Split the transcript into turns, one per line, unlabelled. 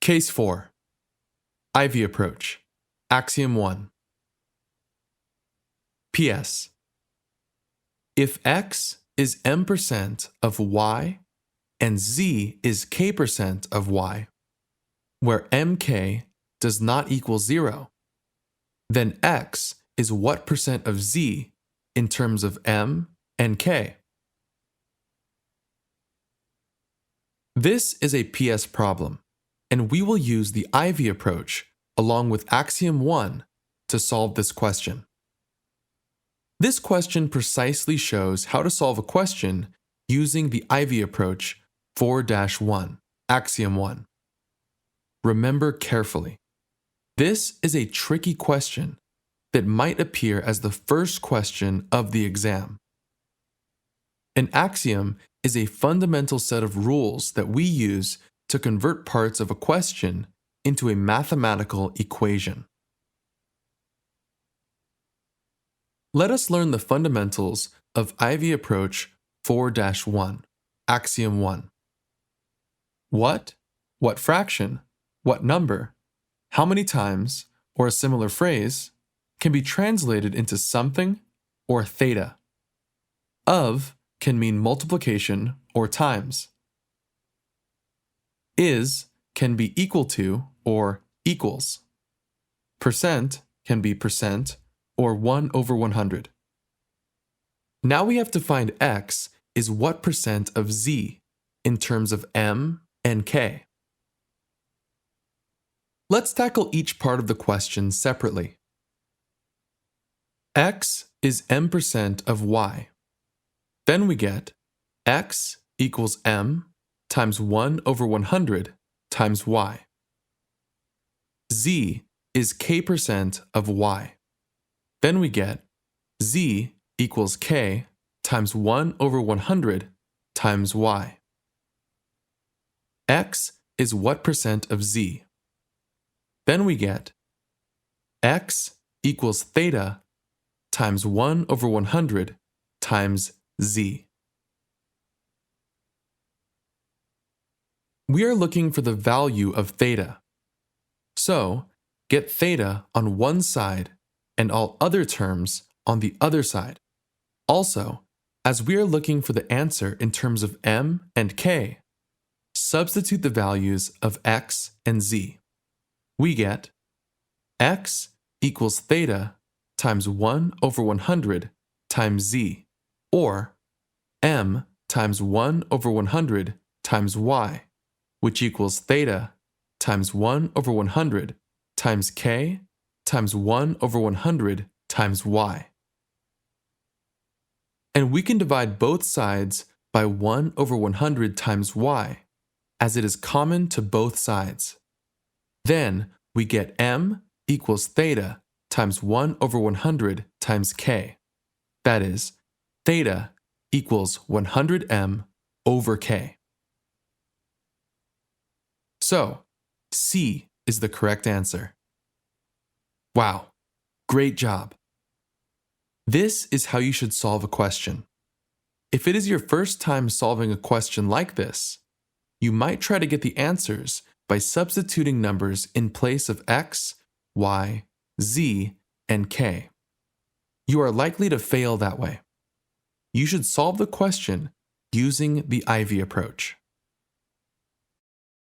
Case 4. Ivy approach. Axiom 1. P.S. If x is m% of y and z is k% of y, where mk does not equal 0, then x is what percent of z in terms of m and k? This is a PS problem, and we will use the Ivy approach along with Axiom 1 to solve this question. This question precisely shows how to solve a question using the Ivy approach 4-1, Axiom 1. Remember carefully, this is a tricky question that might appear as the first question of the exam. An axiom is a fundamental set of rules that we use to convert parts of a question into a mathematical equation. Let us learn the fundamentals of Ivy approach 4-1, Axiom 1. What fraction, what number, how many times, or a similar phrase can be translated into something or theta. Of can mean multiplication or times. Is can be equal to or equals. Percent can be percent or 1/100. Now we have to find x is what percent of z in terms of m and k. Let's tackle each part of the question separately. X is m% of y. Then we get x equals m times 1/100 times y. Z is k% of y. Then we get z equals k times 1/100 times y. X is what percent of z. Then we get x equals theta times 1/100 times z. We are looking for the value of theta. So, get theta on one side and all other terms on the other side. Also, as we are looking for the answer in terms of m and k, substitute the values of x and z. We get x equals theta times 1/100 times z, or m times 1/100 times y, which equals theta times 1/100 times k times 1/100 times y. And we can divide both sides by 1/100 times y, as it is common to both sides. Then we get m equals theta times 1/100 times k. That is, theta equals 100m over k. So, C is the correct answer. Wow, great job. This is how you should solve a question. If it is your first time solving a question like this, you might try to get the answers by substituting numbers in place of x, y, z, and k. You are likely to fail that way. You should solve the question using the Ivy approach.